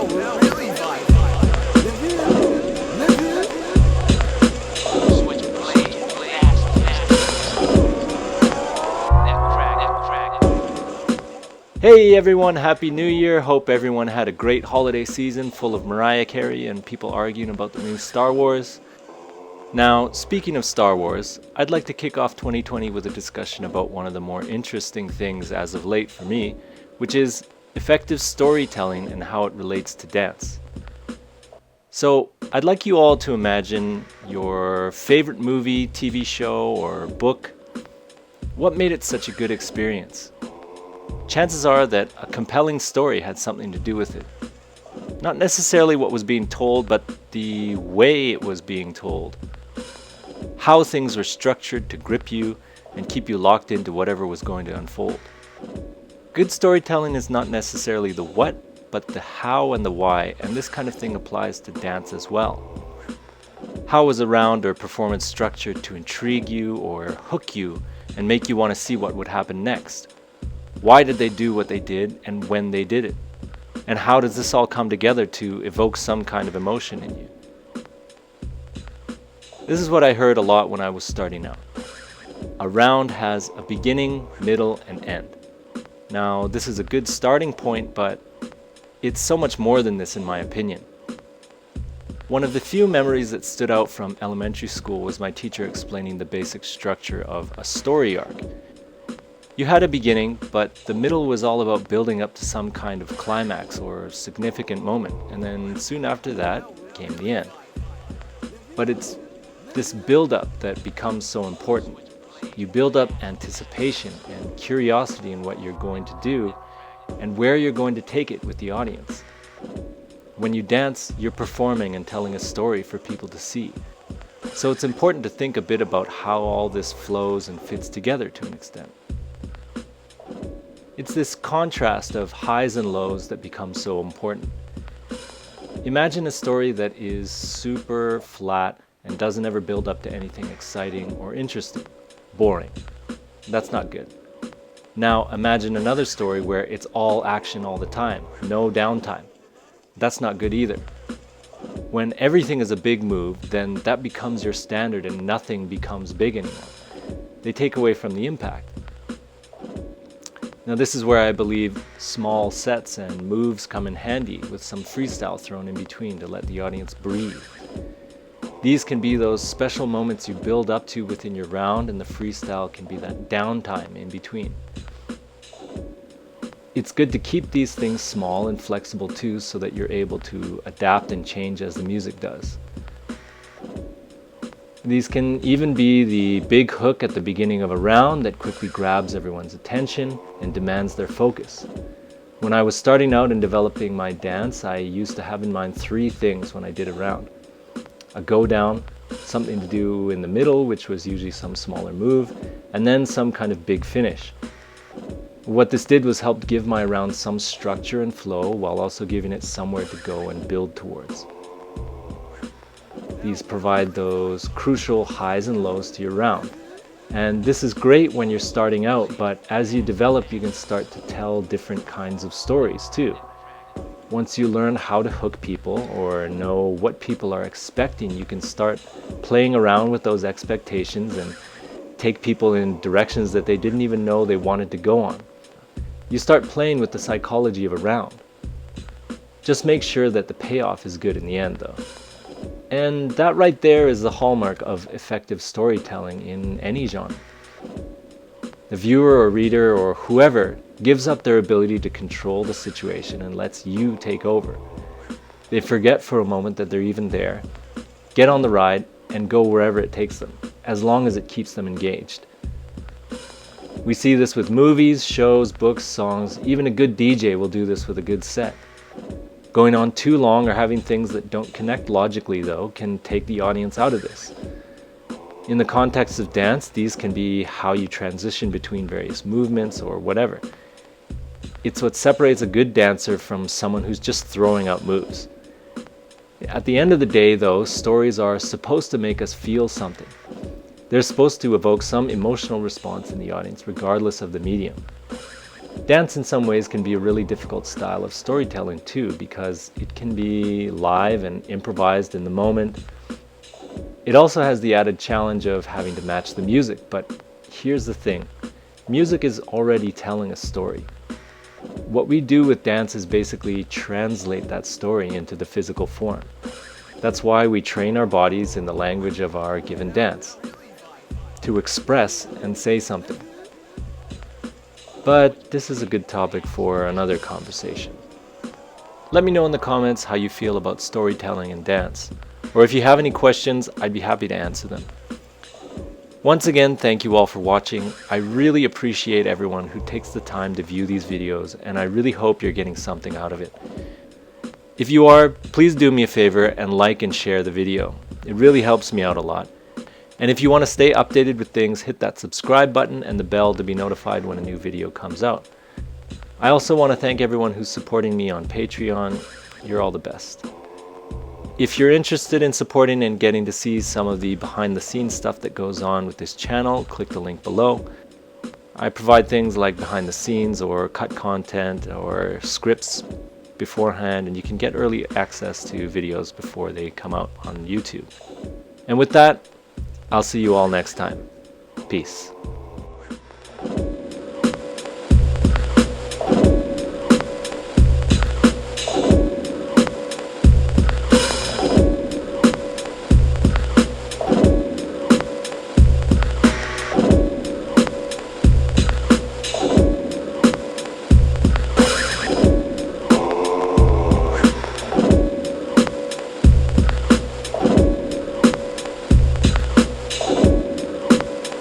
Now we're really vibing. Live it, live it. Switchblade, fast. That crack. Hey everyone, Happy New Year. Hope everyone had a great holiday season full of Mariah Carey and people arguing about the new Star Wars. Now, speaking of Star Wars, I'd like to kick off 2020 with a discussion about one of the more interesting things as of late for me, which is effective storytelling and how it relates to dance. So, I'd like you all to imagine your favorite movie, TV show, or book. What made it such a good experience? Chances are that a compelling story had something to do with it. Not necessarily what was being told, but the way it was being told. How things were structured to grip you and keep you locked into whatever was going to unfold. Good storytelling is not necessarily the what, but the how and the why, and this kind of thing applies to dance as well. How was a round or performance structured to intrigue you or hook you and make you want to see what would happen next? Why did they do what they did and when they did it? And how does this all come together to evoke some kind of emotion in you? This is what I heard a lot when I was starting out. A round has a beginning, middle, and end. Now, this is a good starting point, but it's so much more than this in my opinion. One of the few memories that stood out from elementary school was my teacher explaining the basic structure of a story arc. You had a beginning, but the middle was all about building up to some kind of climax or significant moment, and then soon after that came the end. But it's this build-up that becomes so important. You build up anticipation and curiosity in what you're going to do and where you're going to take it with the audience. When you dance, you're performing and telling a story for people to see. So it's important to think a bit about how all this flows and fits together to an extent. It's this contrast of highs and lows that becomes so important. Imagine a story that is super flat and doesn't ever build up to anything exciting or interesting. Boring. That's not good. Now imagine another story where it's all action all the time, no downtime. That's not good either. When everything is a big move, then that becomes your standard and nothing becomes big anymore. They take away from the impact. Now this is where I believe small sets and moves come in handy with some freestyle thrown in between to let the audience breathe. These can be those special moments you build up to within your round, and the freestyle can be that downtime in between. It's good to keep these things small and flexible too, so that you're able to adapt and change as the music does. These can even be the big hook at the beginning of a round that quickly grabs everyone's attention and demands their focus. When I was starting out and developing my dance, I used to have in mind 3 things when I did a round. A go down, something to do in the middle, which was usually some smaller move, and then some kind of big finish. What this did was help give my round some structure and flow while also giving it somewhere to go and build towards. These provide those crucial highs and lows to your round. And this is great when you're starting out, but as you develop, you can start to tell different kinds of stories too. Once you learn how to hook people or know what people are expecting, you can start playing around with those expectations and take people in directions that they didn't even know they wanted to go on. You start playing with the psychology of a round. Just make sure that the payoff is good in the end though. And that right there is the hallmark of effective storytelling in any genre. The viewer or reader or whoever gives up their ability to control the situation and lets you take over. They forget for a moment that they're even there, get on the ride, and go wherever it takes them, as long as it keeps them engaged. We see this with movies, shows, books, songs. Even a good DJ will do this with a good set. Going on too long or having things that don't connect logically, though, can take the audience out of this. In the context of dance, these can be how you transition between various movements or whatever. It's what separates a good dancer from someone who's just throwing out moves. At the end of the day, though, stories are supposed to make us feel something. They're supposed to evoke some emotional response in the audience, regardless of the medium. Dance in some ways can be a really difficult style of storytelling too, because it can be live and improvised in the moment. It also has the added challenge of having to match the music, but here's the thing. Music is already telling a story. What we do with dance is basically translate that story into the physical form. That's why we train our bodies in the language of our given dance, to express and say something. But this is a good topic for another conversation. Let me know in the comments how you feel about storytelling and dance, or if you have any questions, I'd be happy to answer them. Once again, thank you all for watching. I really appreciate everyone who takes the time to view these videos, and I really hope you're getting something out of it. If you are, please do me a favor and like and share the video. It really helps me out a lot. And if you want to stay updated with things, hit that subscribe button and the bell to be notified when a new video comes out. I also want to thank everyone who's supporting me on Patreon. You're all the best. If you're interested in supporting and getting to see some of the behind the scenes stuff that goes on with this channel, click the link below. I provide things like behind the scenes or cut content or scripts beforehand, and you can get early access to videos before they come out on YouTube. And with that, I'll see you all next time. Peace.